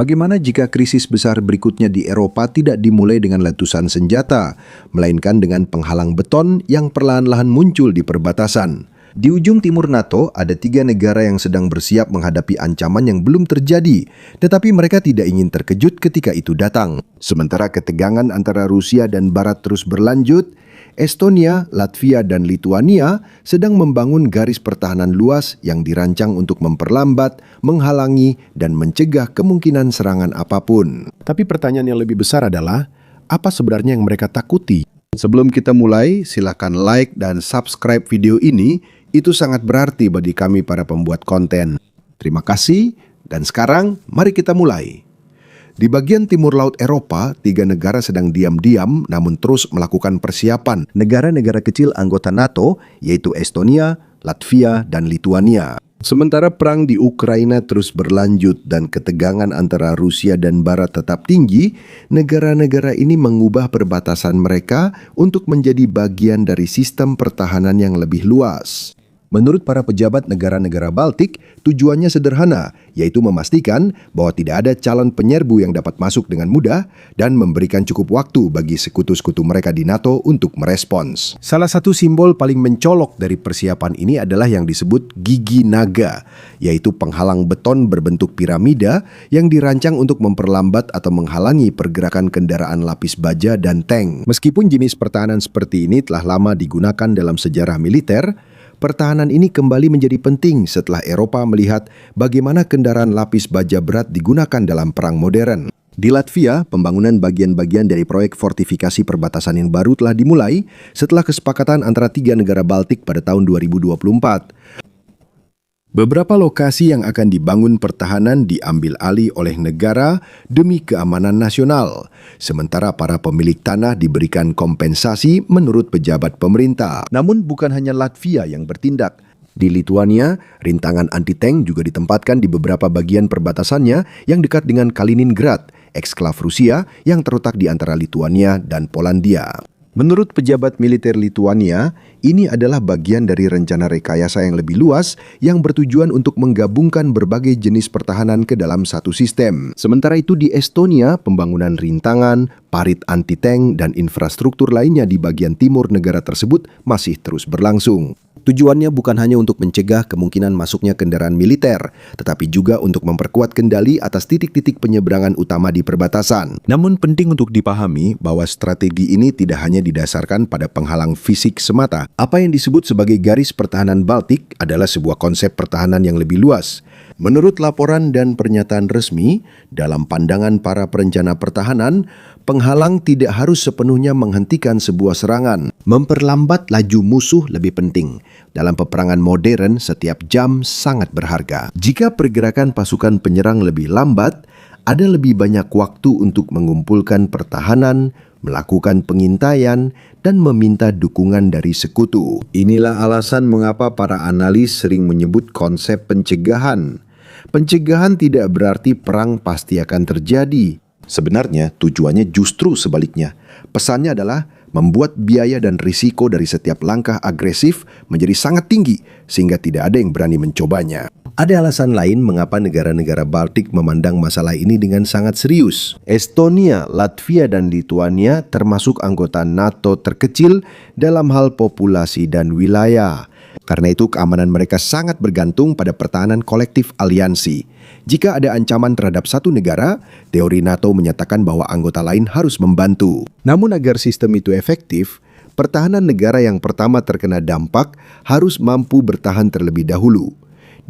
Bagaimana jika krisis besar berikutnya di Eropa tidak dimulai dengan letusan senjata, melainkan dengan penghalang beton yang perlahan-lahan muncul di perbatasan? Di ujung timur NATO, ada 3 negara yang sedang bersiap menghadapi ancaman yang belum terjadi, tetapi mereka tidak ingin terkejut ketika itu datang. Sementara ketegangan antara Rusia dan Barat terus berlanjut, Estonia, Latvia, dan Lituania sedang membangun garis pertahanan luas yang dirancang untuk memperlambat, menghalangi, dan mencegah kemungkinan serangan apapun. Tapi pertanyaan yang lebih besar adalah, apa sebenarnya yang mereka takuti? Sebelum kita mulai, silakan like dan subscribe video ini, itu sangat berarti bagi kami para pembuat konten. Terima kasih, dan sekarang mari kita mulai. Di bagian timur laut Eropa, 3 negara sedang diam-diam namun terus melakukan persiapan. Negara-negara kecil anggota NATO, yaitu Estonia, Latvia, dan Lituania. Sementara perang di Ukraina terus berlanjut dan ketegangan antara Rusia dan Barat tetap tinggi, negara-negara ini mengubah perbatasan mereka untuk menjadi bagian dari sistem pertahanan yang lebih luas. Menurut para pejabat negara-negara Baltik, tujuannya sederhana, yaitu memastikan bahwa tidak ada calon penyerbu yang dapat masuk dengan mudah dan memberikan cukup waktu bagi sekutu-sekutu mereka di NATO untuk merespons. Salah satu simbol paling mencolok dari persiapan ini adalah yang disebut gigi naga, yaitu penghalang beton berbentuk piramida yang dirancang untuk memperlambat atau menghalangi pergerakan kendaraan lapis baja dan tank. Meskipun jenis pertahanan seperti ini telah lama digunakan dalam sejarah militer, pertahanan ini kembali menjadi penting setelah Eropa melihat bagaimana kendaraan lapis baja berat digunakan dalam perang modern. Di Latvia, pembangunan bagian-bagian dari proyek fortifikasi perbatasan yang baru telah dimulai setelah kesepakatan antara 3 negara Baltik pada tahun 2024. Beberapa lokasi yang akan dibangun pertahanan diambil alih oleh negara demi keamanan nasional, sementara para pemilik tanah diberikan kompensasi menurut pejabat pemerintah. Namun bukan hanya Latvia yang bertindak. Di Lituania, rintangan anti-tank juga ditempatkan di beberapa bagian perbatasannya yang dekat dengan Kaliningrad, eksklav Rusia yang terletak di antara Lituania dan Polandia. Menurut pejabat militer Lituania, ini adalah bagian dari rencana rekayasa yang lebih luas yang bertujuan untuk menggabungkan berbagai jenis pertahanan ke dalam satu sistem. Sementara itu di Estonia, pembangunan rintangan, parit anti-tank, dan infrastruktur lainnya di bagian timur negara tersebut masih terus berlangsung. Tujuannya bukan hanya untuk mencegah kemungkinan masuknya kendaraan militer, tetapi juga untuk memperkuat kendali atas titik-titik penyeberangan utama di perbatasan. Namun penting untuk dipahami bahwa strategi ini tidak hanya didasarkan pada penghalang fisik semata. Apa yang disebut sebagai garis pertahanan Baltik adalah sebuah konsep pertahanan yang lebih luas. Menurut laporan dan pernyataan resmi, dalam pandangan para perencana pertahanan, penghalang tidak harus sepenuhnya menghentikan sebuah serangan. Memperlambat laju musuh lebih penting. Dalam peperangan modern, setiap jam sangat berharga. Jika pergerakan pasukan penyerang lebih lambat, ada lebih banyak waktu untuk mengumpulkan pertahanan, melakukan pengintaian, dan meminta dukungan dari sekutu. Inilah alasan mengapa para analis sering menyebut konsep pencegahan. Pencegahan tidak berarti perang pasti akan terjadi. Sebenarnya tujuannya justru sebaliknya. Pesannya adalah membuat biaya dan risiko dari setiap langkah agresif menjadi sangat tinggi sehingga tidak ada yang berani mencobanya. Ada alasan lain mengapa negara-negara Baltik memandang masalah ini dengan sangat serius. Estonia, Latvia, dan Lituania termasuk anggota NATO terkecil dalam hal populasi dan wilayah. Karena itu keamanan mereka sangat bergantung pada pertahanan kolektif aliansi. Jika ada ancaman terhadap satu negara, teori NATO menyatakan bahwa anggota lain harus membantu. Namun agar sistem itu efektif, pertahanan negara yang pertama terkena dampak harus mampu bertahan terlebih dahulu.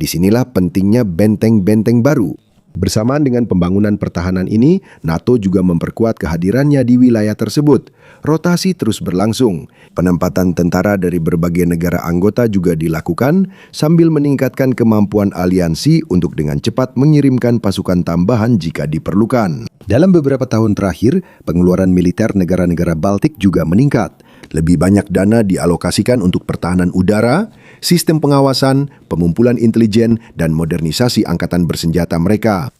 Disinilah pentingnya benteng-benteng baru. Bersamaan dengan pembangunan pertahanan ini, NATO juga memperkuat kehadirannya di wilayah tersebut. Rotasi terus berlangsung. Penempatan tentara dari berbagai negara anggota juga dilakukan sambil meningkatkan kemampuan aliansi untuk dengan cepat mengirimkan pasukan tambahan jika diperlukan. Dalam beberapa tahun terakhir, pengeluaran militer negara-negara Baltik juga meningkat. Lebih banyak dana dialokasikan untuk pertahanan udara, sistem pengawasan, pengumpulan intelijen, dan modernisasi angkatan bersenjata mereka.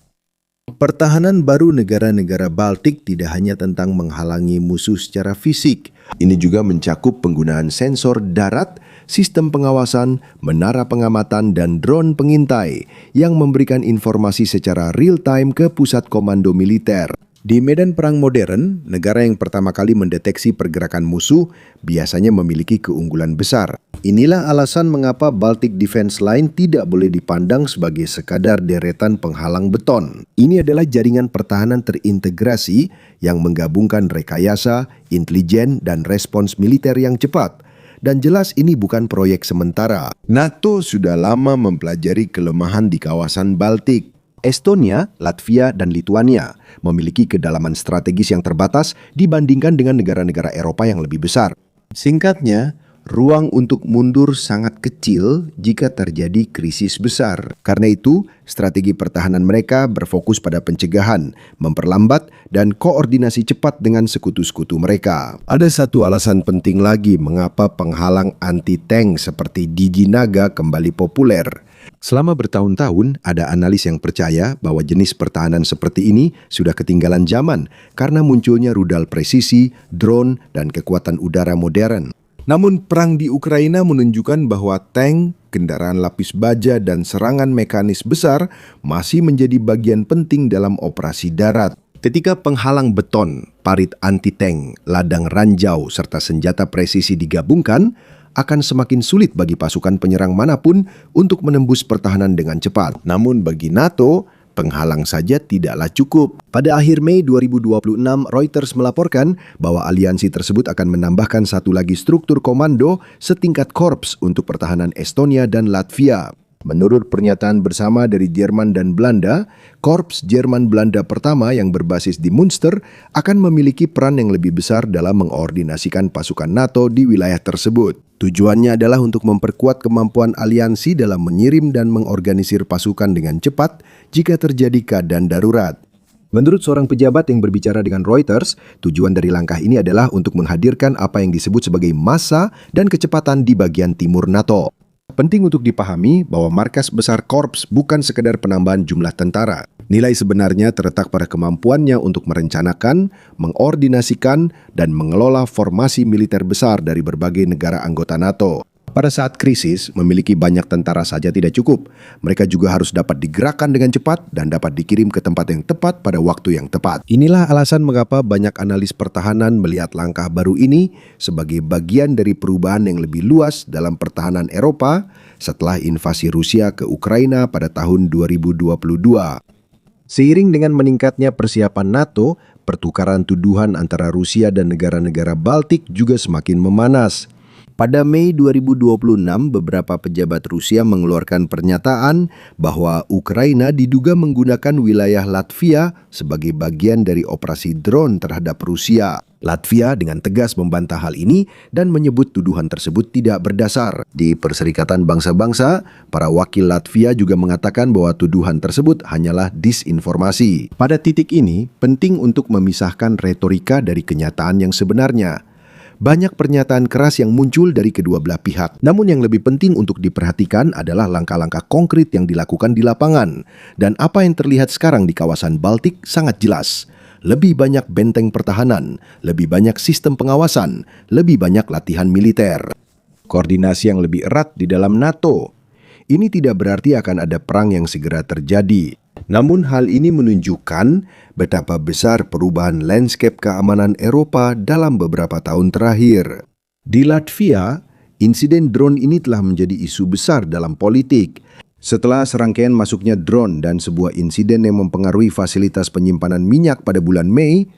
Pertahanan baru negara-negara Baltik tidak hanya tentang menghalangi musuh secara fisik. Ini juga mencakup penggunaan sensor darat sistem pengawasan, menara pengamatan, dan drone pengintai yang memberikan informasi secara real-time ke pusat komando militer. Di medan perang modern, negara yang pertama kali mendeteksi pergerakan musuh biasanya memiliki keunggulan besar. Inilah alasan mengapa Baltic Defense Line tidak boleh dipandang sebagai sekadar deretan penghalang beton. Ini adalah jaringan pertahanan terintegrasi yang menggabungkan rekayasa, intelijen, dan respons militer yang cepat. Dan jelas ini bukan proyek sementara. NATO sudah lama mempelajari kelemahan di kawasan Baltik. Estonia, Latvia, dan Lituania memiliki kedalaman strategis yang terbatas dibandingkan dengan negara-negara Eropa yang lebih besar. Singkatnya, ruang untuk mundur sangat kecil jika terjadi krisis besar. Karena itu, strategi pertahanan mereka berfokus pada pencegahan, memperlambat, dan koordinasi cepat dengan sekutu-sekutu mereka. Ada satu alasan penting lagi mengapa penghalang anti-tank seperti Dijinaga kembali populer. Selama bertahun-tahun, ada analis yang percaya bahwa jenis pertahanan seperti ini sudah ketinggalan zaman karena munculnya rudal presisi, drone, dan kekuatan udara modern. Namun perang di Ukraina menunjukkan bahwa tank, kendaraan lapis baja, dan serangan mekanis besar masih menjadi bagian penting dalam operasi darat. Ketika penghalang beton, parit anti-tank, ladang ranjau, serta senjata presisi digabungkan, akan semakin sulit bagi pasukan penyerang manapun untuk menembus pertahanan dengan cepat. Namun bagi NATO, penghalang saja tidaklah cukup. Pada akhir Mei 2026, Reuters melaporkan bahwa aliansi tersebut akan menambahkan satu lagi struktur komando setingkat korps untuk pertahanan Estonia dan Latvia. Menurut pernyataan bersama dari Jerman dan Belanda, Korps Jerman-Belanda pertama yang berbasis di Münster akan memiliki peran yang lebih besar dalam mengordinasikan pasukan NATO di wilayah tersebut. Tujuannya adalah untuk memperkuat kemampuan aliansi dalam mengirim dan mengorganisir pasukan dengan cepat jika terjadi keadaan darurat. Menurut seorang pejabat yang berbicara dengan Reuters, tujuan dari langkah ini adalah untuk menghadirkan apa yang disebut sebagai massa dan kecepatan di bagian timur NATO. Penting untuk dipahami bahwa markas besar korps bukan sekedar penambahan jumlah tentara. Nilai sebenarnya terletak pada kemampuannya untuk merencanakan, mengordinasikan, dan mengelola formasi militer besar dari berbagai negara anggota NATO. Pada saat krisis, memiliki banyak tentara saja tidak cukup. Mereka juga harus dapat digerakkan dengan cepat dan dapat dikirim ke tempat yang tepat pada waktu yang tepat. Inilah alasan mengapa banyak analis pertahanan melihat langkah baru ini sebagai bagian dari perubahan yang lebih luas dalam pertahanan Eropa setelah invasi Rusia ke Ukraina pada tahun 2022. Seiring dengan meningkatnya persiapan NATO, pertukaran tuduhan antara Rusia dan negara-negara Baltik juga semakin memanas. Pada Mei 2026, beberapa pejabat Rusia mengeluarkan pernyataan bahwa Ukraina diduga menggunakan wilayah Latvia sebagai bagian dari operasi drone terhadap Rusia. Latvia dengan tegas membantah hal ini dan menyebut tuduhan tersebut tidak berdasar. Di Perserikatan Bangsa-Bangsa, para wakil Latvia juga mengatakan bahwa tuduhan tersebut hanyalah disinformasi. Pada titik ini, penting untuk memisahkan retorika dari kenyataan yang sebenarnya. Banyak pernyataan keras yang muncul dari kedua belah pihak. Namun yang lebih penting untuk diperhatikan adalah langkah-langkah konkret yang dilakukan di lapangan. Dan apa yang terlihat sekarang di kawasan Baltik sangat jelas. Lebih banyak benteng pertahanan, lebih banyak sistem pengawasan, lebih banyak latihan militer. Koordinasi yang lebih erat di dalam NATO. Ini tidak berarti akan ada perang yang segera terjadi. Namun hal ini menunjukkan betapa besar perubahan landscape keamanan Eropa dalam beberapa tahun terakhir. Di Latvia, insiden drone ini telah menjadi isu besar dalam politik. Setelah serangkaian masuknya drone dan sebuah insiden yang mempengaruhi fasilitas penyimpanan minyak pada bulan Mei,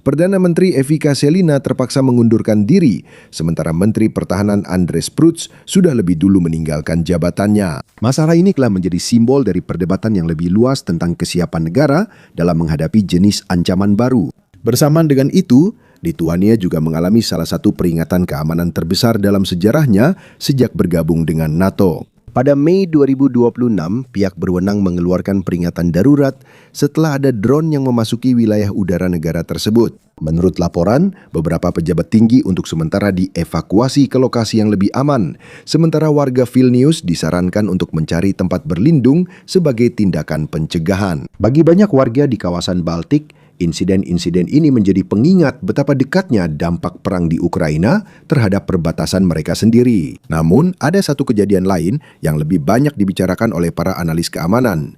Perdana Menteri Evika Selina terpaksa mengundurkan diri, sementara Menteri Pertahanan Andres Prutz sudah lebih dulu meninggalkan jabatannya. Masalah ini telah menjadi simbol dari perdebatan yang lebih luas tentang kesiapan negara dalam menghadapi jenis ancaman baru. Bersamaan dengan itu, Lituania juga mengalami salah satu peringatan keamanan terbesar dalam sejarahnya sejak bergabung dengan NATO. Pada Mei 2026, pihak berwenang mengeluarkan peringatan darurat setelah ada drone yang memasuki wilayah udara negara tersebut. Menurut laporan, beberapa pejabat tinggi untuk sementara dievakuasi ke lokasi yang lebih aman, sementara warga Vilnius disarankan untuk mencari tempat berlindung sebagai tindakan pencegahan. Bagi banyak warga di kawasan Baltik, Insiden-insiden ini menjadi pengingat betapa dekatnya dampak perang di Ukraina terhadap perbatasan mereka sendiri. Namun, ada satu kejadian lain yang lebih banyak dibicarakan oleh para analis keamanan.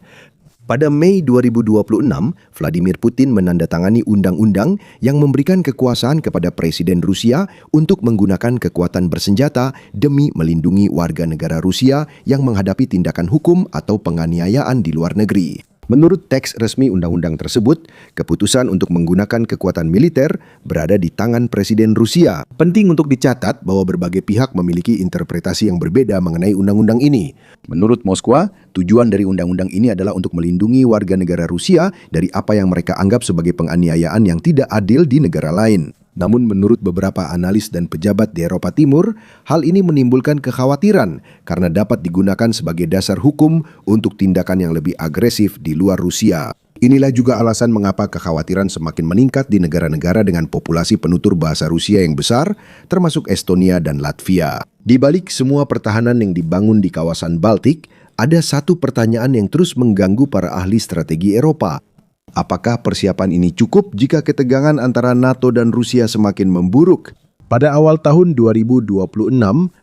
Pada Mei 2026, Vladimir Putin menandatangani undang-undang yang memberikan kekuasaan kepada Presiden Rusia untuk menggunakan kekuatan bersenjata demi melindungi warga negara Rusia yang menghadapi tindakan hukum atau penganiayaan di luar negeri. Menurut teks resmi undang-undang tersebut, keputusan untuk menggunakan kekuatan militer berada di tangan Presiden Rusia. Penting untuk dicatat bahwa berbagai pihak memiliki interpretasi yang berbeda mengenai undang-undang ini. Menurut Moskwa, tujuan dari undang-undang ini adalah untuk melindungi warga negara Rusia dari apa yang mereka anggap sebagai penganiayaan yang tidak adil di negara lain. Namun menurut beberapa analis dan pejabat di Eropa Timur, hal ini menimbulkan kekhawatiran karena dapat digunakan sebagai dasar hukum untuk tindakan yang lebih agresif di luar Rusia. Inilah juga alasan mengapa kekhawatiran semakin meningkat di negara-negara dengan populasi penutur bahasa Rusia yang besar, termasuk Estonia dan Latvia. Di balik semua pertahanan yang dibangun di kawasan Baltik, ada satu pertanyaan yang terus mengganggu para ahli strategi Eropa. Apakah persiapan ini cukup jika ketegangan antara NATO dan Rusia semakin memburuk? Pada awal tahun 2026,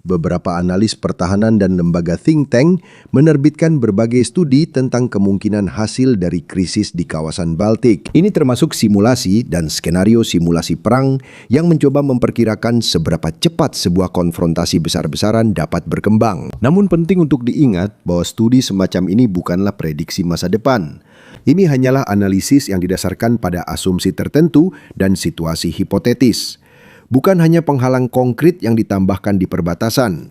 beberapa analis pertahanan dan lembaga think tank menerbitkan berbagai studi tentang kemungkinan hasil dari krisis di kawasan Baltik. Ini termasuk simulasi dan skenario simulasi perang yang mencoba memperkirakan seberapa cepat sebuah konfrontasi besar-besaran dapat berkembang. Namun penting untuk diingat bahwa studi semacam ini bukanlah prediksi masa depan. Ini hanyalah analisis yang didasarkan pada asumsi tertentu dan situasi hipotetis. Bukan hanya penghalang konkret yang ditambahkan di perbatasan.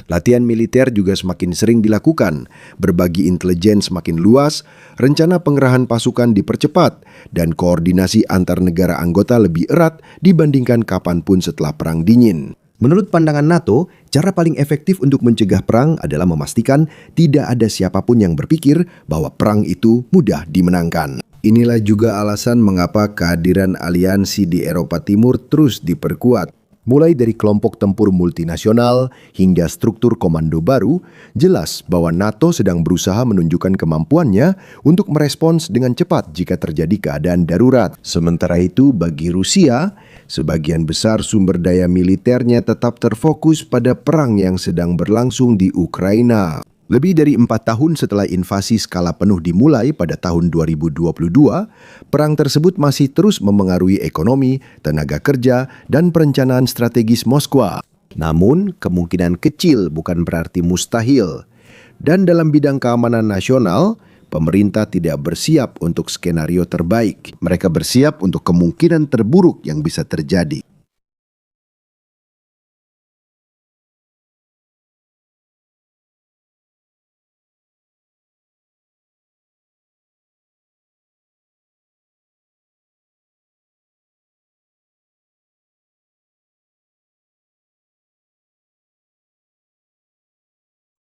Latihan militer juga semakin sering dilakukan, berbagi intelijen semakin luas, rencana pengerahan pasukan dipercepat, dan koordinasi antar negara anggota lebih erat dibandingkan kapanpun setelah Perang Dingin. Menurut pandangan NATO, cara paling efektif untuk mencegah perang adalah memastikan tidak ada siapapun yang berpikir bahwa perang itu mudah dimenangkan. Inilah juga alasan mengapa kehadiran aliansi di Eropa Timur terus diperkuat. Mulai dari kelompok tempur multinasional hingga struktur komando baru, jelas bahwa NATO sedang berusaha menunjukkan kemampuannya untuk merespons dengan cepat jika terjadi keadaan darurat. Sementara itu, bagi Rusia, sebagian besar sumber daya militernya tetap terfokus pada perang yang sedang berlangsung di Ukraina. Lebih dari 4 tahun setelah invasi skala penuh dimulai pada tahun 2022, perang tersebut masih terus memengaruhi ekonomi, tenaga kerja, dan perencanaan strategis Moskwa. Namun, kemungkinan kecil bukan berarti mustahil. Dan dalam bidang keamanan nasional, pemerintah tidak bersiap untuk skenario terbaik. Mereka bersiap untuk kemungkinan terburuk yang bisa terjadi.